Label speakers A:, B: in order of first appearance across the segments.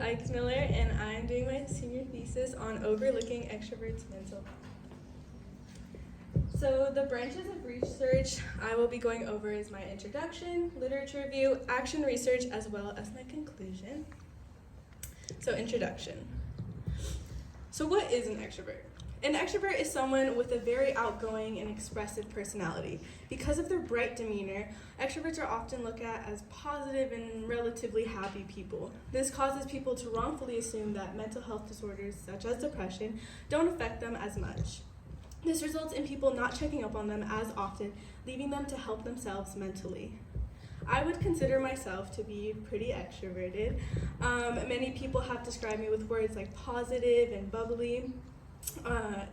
A: Kayla Miller, and I'm doing my senior thesis on overlooking extroverts' mental health. So the branches of research I will be going over is my introduction, literature review, action research, as well as my conclusion. So introduction. So what is an extrovert? An extrovert is someone with a very outgoing and expressive personality. Because of their bright demeanor, extroverts are often looked at as positive and relatively happy people. This causes people to wrongfully assume that mental health disorders, such as depression, don't affect them as much. This results in people not checking up on them as often, leaving them to help themselves mentally. I would consider myself to be pretty extroverted. Many people have described me with words like positive and bubbly.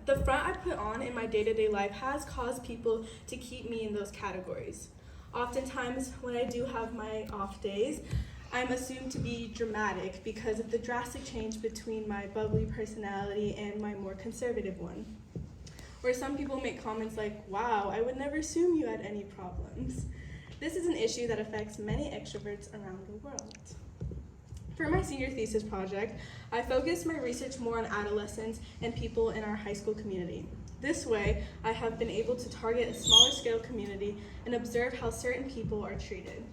A: The front I put on in my day-to-day life has caused people to keep me in those categories. Oftentimes, when I do have my off days, I'm assumed to be dramatic because of the drastic change between my bubbly personality and my more conservative one. Or some people make comments like, "Wow, I would never assume you had any problems." This is an issue that affects many extroverts around the world. For my senior thesis project, I focused my research more on adolescents and people in our high school community. This way, I have been able to target a smaller scale community and observe how certain people are treated.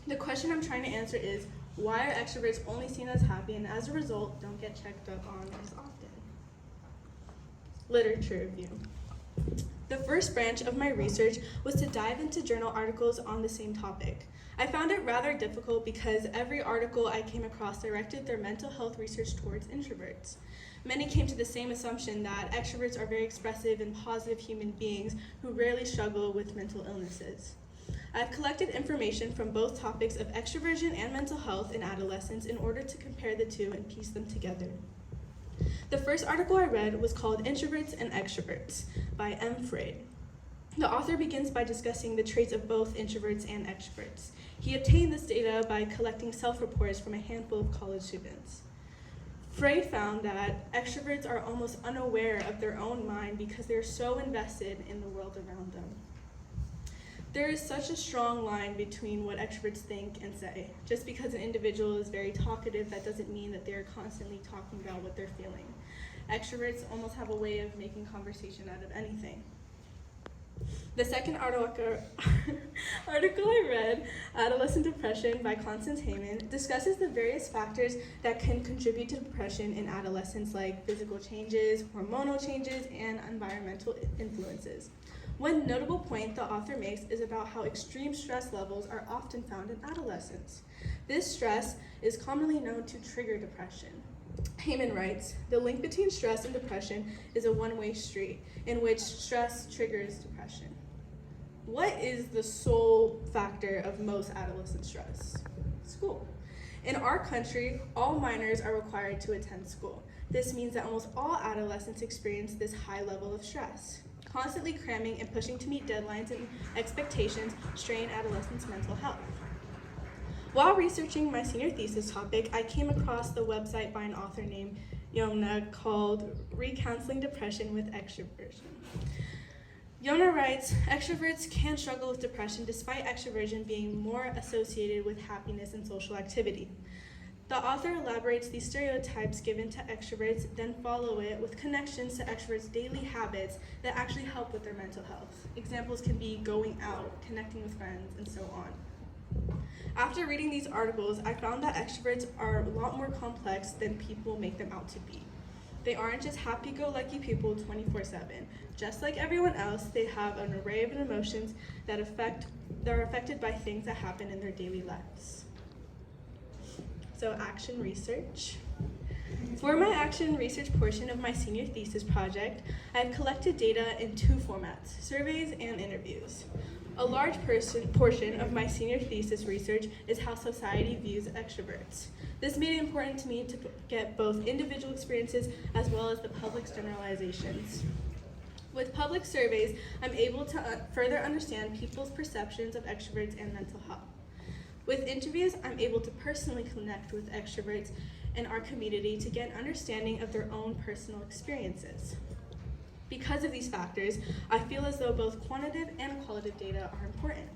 A: The question I'm trying to answer is, why are extroverts only seen as happy and as a result don't get checked up on as often? Literature review. The first branch of my research was to dive into journal articles on the same topic. I found it rather difficult because every article I came across directed their mental health research towards introverts. Many came to the same assumption that extroverts are very expressive and positive human beings who rarely struggle with mental illnesses. I've collected information from both topics of extroversion and mental health in adolescents in order to compare the two and piece them together. The first article I read was called Introverts and Extroverts by M. Freud. The author begins by discussing the traits of both introverts and extroverts. He obtained this data by collecting self-reports from a handful of college students. Freud found that extroverts are almost unaware of their own mind because they're so invested in the world around them. There is such a strong line between what extroverts think and say. Just because an individual is very talkative, that doesn't mean that they're constantly talking about what they're feeling. Extroverts almost have a way of making conversation out of anything. The second article I read, Adolescent Depression by Constance Heyman, discusses the various factors that can contribute to depression in adolescents, like physical changes, hormonal changes, and environmental influences. One notable point the author makes is about how extreme stress levels are often found in adolescents. This stress is commonly known to trigger depression. Heyman writes, "The link between stress and depression is a one-way street in which stress triggers depression." What is the sole factor of most adolescent stress? School. In our country, all minors are required to attend school. This means that almost all adolescents experience this high level of stress. Constantly cramming and pushing to meet deadlines and expectations strain adolescents' mental health. While researching my senior thesis topic, I came across the website by an author named Yona called Recounseling Depression with Extroversion. Yona writes, extroverts can struggle with depression despite extroversion being more associated with happiness and social activity. The author elaborates these stereotypes given to extroverts, then follow it with connections to extroverts' daily habits that actually help with their mental health. Examples can be going out, connecting with friends, and so on. After reading these articles, I found that extroverts are a lot more complex than people make them out to be. They aren't just happy-go-lucky people 24/7. Just like everyone else, they have an array of emotions that are affected by things that happen in their daily lives. So action research. For my action research portion of my senior thesis project, I have collected data in two formats, surveys and interviews. A large portion of my senior thesis research is how society views extroverts. This made it important to me to get both individual experiences as well as the public's generalizations. With public surveys, I'm able to further understand people's perceptions of extroverts and mental health. With interviews, I'm able to personally connect with extroverts in our community to get an understanding of their own personal experiences. Because of these factors, I feel as though both quantitative and qualitative data are important.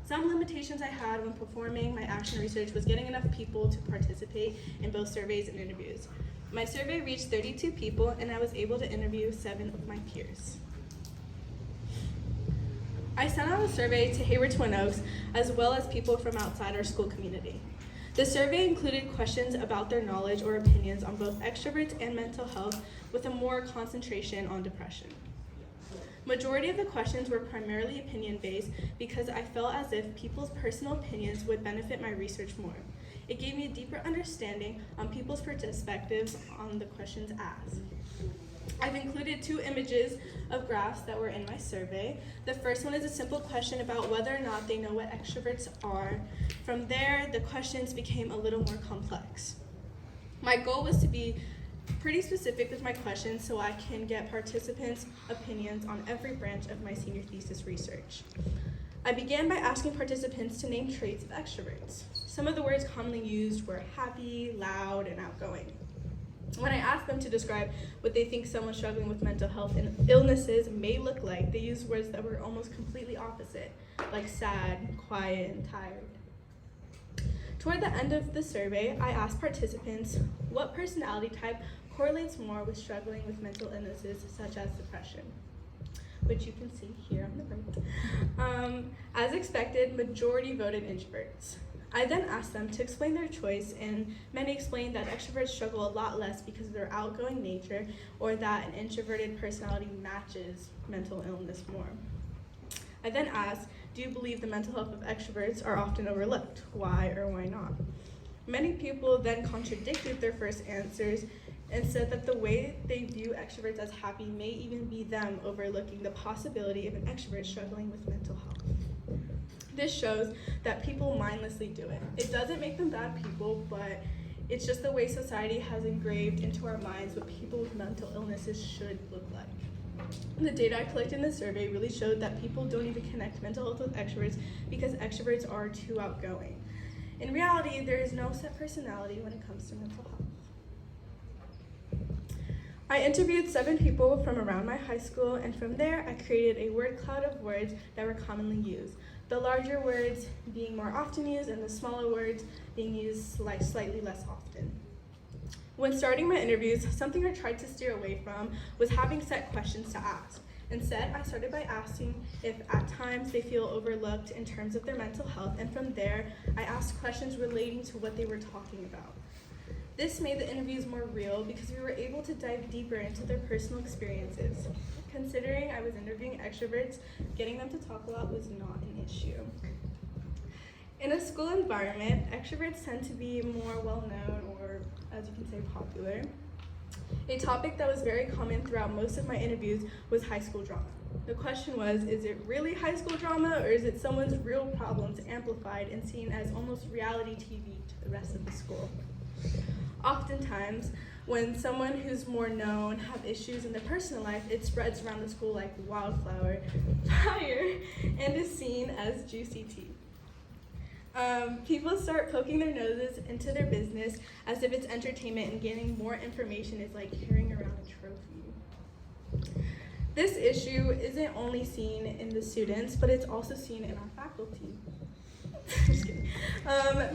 A: Some limitations I had when performing my action research was getting enough people to participate in both surveys and interviews. My survey reached 32 people, and I was able to interview 7 of my peers. I sent out a survey to Hayward Twin Oaks, as well as people from outside our school community. The survey included questions about their knowledge or opinions on both extroverts and mental health, with a more concentration on depression. Majority of the questions were primarily opinion-based because I felt as if people's personal opinions would benefit my research more. It gave me a deeper understanding on people's perspectives on the questions asked. I've included 2 images of graphs that were in my survey. The first one is a simple question about whether or not they know what extroverts are. From there, the questions became a little more complex. My goal was to be pretty specific with my questions so I can get participants' opinions on every branch of my senior thesis research. I began by asking participants to name traits of extroverts. Some of the words commonly used were happy, loud, and outgoing. When I asked them to describe what they think someone struggling with mental health and illnesses may look like, they used words that were almost completely opposite, like sad, quiet, and tired. Toward the end of the survey, I asked participants what personality type correlates more with struggling with mental illnesses such as depression, which you can see here on the right. As expected, majority voted introverts. I then asked them to explain their choice, and many explained that extroverts struggle a lot less because of their outgoing nature, or that an introverted personality matches mental illness more. I then asked, do you believe the mental health of extroverts are often overlooked? Why or why not? Many people then contradicted their first answers and said that the way they view extroverts as happy may even be them overlooking the possibility of an extrovert struggling with mental health. This shows that people mindlessly do it. It doesn't make them bad people, but it's just the way society has engraved into our minds what people with mental illnesses should look like. The data I collected in the survey really showed that people don't even connect mental health with extroverts because extroverts are too outgoing. In reality, there is no set personality when it comes to mental health. I interviewed 7 people from around my high school, and from there I created a word cloud of words that were commonly used. The larger words being more often used and the smaller words being used slightly less often. When starting my interviews, something I tried to steer away from was having set questions to ask. Instead, I started by asking if at times they feel overlooked in terms of their mental health, and from there, I asked questions relating to what they were talking about. This made the interviews more real because we were able to dive deeper into their personal experiences. Considering I was interviewing extroverts, getting them to talk a lot was not an issue. In a school environment, extroverts tend to be more well-known, or as you can say, popular. A topic that was very common throughout most of my interviews was high school drama. The question was, is it really high school drama, or is it someone's real problems amplified and seen as almost reality TV to the rest of the school? Oftentimes, when someone who's more known have issues in their personal life, it spreads around the school like wildfire and is seen as juicy tea. People start poking their noses into their business as if it's entertainment, and gaining more information is like carrying around a trophy. This issue isn't only seen in the students, but it's also seen in our faculty. Just kidding.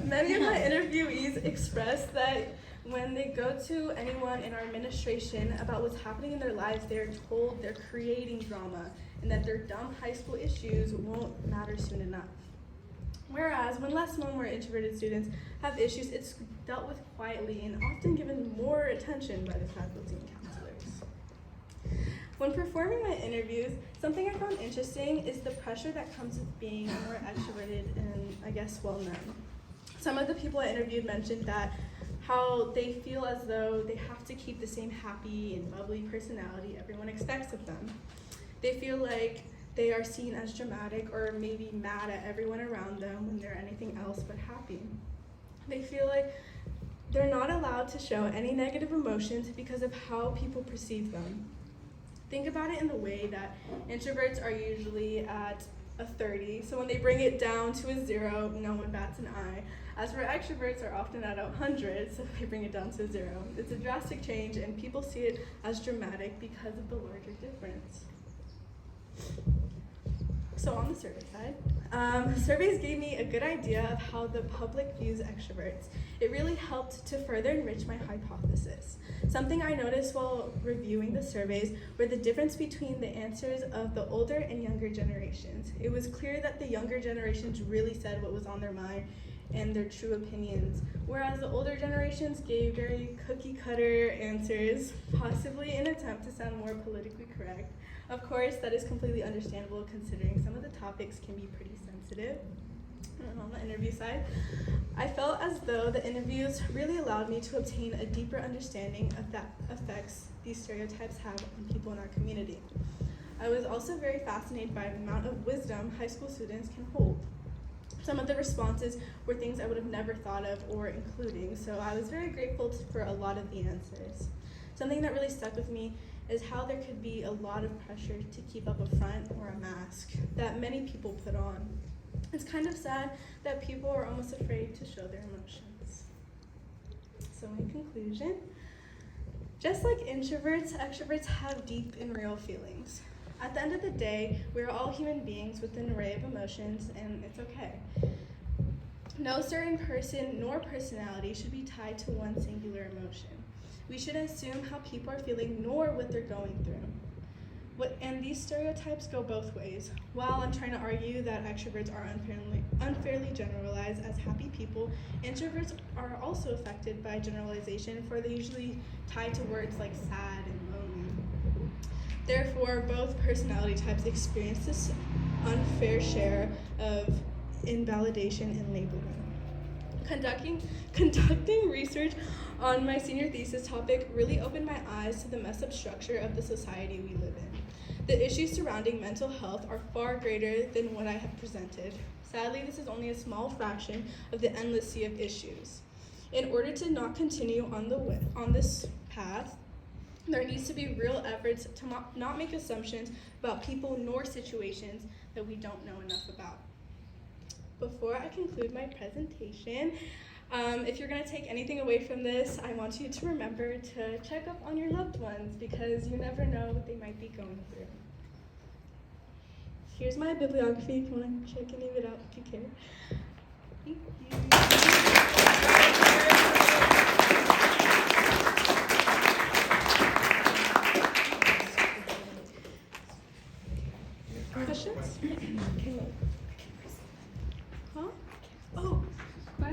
A: Many of my interviewees expressed that when they go to anyone in our administration about what's happening in their lives, they're told they're creating drama and that their dumb high school issues won't matter soon enough. Whereas when less known, more introverted students have issues, it's dealt with quietly and often given more attention by the faculty and counselors. When performing my interviews, something I found interesting is the pressure that comes with being more extroverted and, I guess, well-known. Some of the people I interviewed mentioned that how they feel as though they have to keep the same happy and bubbly personality everyone expects of them. They feel like they are seen as dramatic or maybe mad at everyone around them when they're anything else but happy. They feel like they're not allowed to show any negative emotions because of how people perceive them. Think about it in the way that introverts are usually at a 30, so when they bring it down to a 0, no one bats an eye. As for extroverts are often at 100, so they bring it down to 0. It's a drastic change, and people see it as dramatic because of the larger difference. So on the survey side, surveys gave me a good idea of how the public views extroverts. It really helped to further enrich my hypothesis. Something I noticed while reviewing the surveys were the difference between the answers of the older and younger generations. It was clear that the younger generations really said what was on their mind and their true opinions, whereas the older generations gave very cookie-cutter answers, possibly in an attempt to sound more politically correct. Of course, that is completely understandable considering some of the topics can be pretty sensitive. And on the interview side, I felt as though the interviews really allowed me to obtain a deeper understanding of the effects these stereotypes have on people in our community. I was also very fascinated by the amount of wisdom high school students can hold. Some of the responses were things I would have never thought of or including, so I was very grateful for a lot of the answers. Something that really stuck with me is how there could be a lot of pressure to keep up a front or a mask that many people put on. It's kind of sad that people are almost afraid to show their emotions. So in conclusion, just like introverts, extroverts have deep and real feelings. At the end of the day, we're all human beings with an array of emotions, and it's okay. No certain person nor personality should be tied to one singular emotion. We shouldn't assume how people are feeling nor what they're going through. And these stereotypes go both ways. While I'm trying to argue that extroverts are unfairly generalized as happy people, introverts are also affected by generalization, for they're usually tied to words like sad and lonely. Therefore, both personality types experience this unfair share of invalidation and labeling. Conducting research on my senior thesis topic really opened my eyes to the messed up structure of the society we live in. The issues surrounding mental health are far greater than what I have presented. Sadly, this is only a small fraction of the endless sea of issues. In order to not continue on this path, there needs to be real efforts to not make assumptions about people nor situations that we don't know enough about. Before I conclude my presentation, if you're going to take anything away from this, I want you to remember to check up on your loved ones because you never know what they might be going through. Here's my bibliography if you want to check any of it out if you care. Thank you.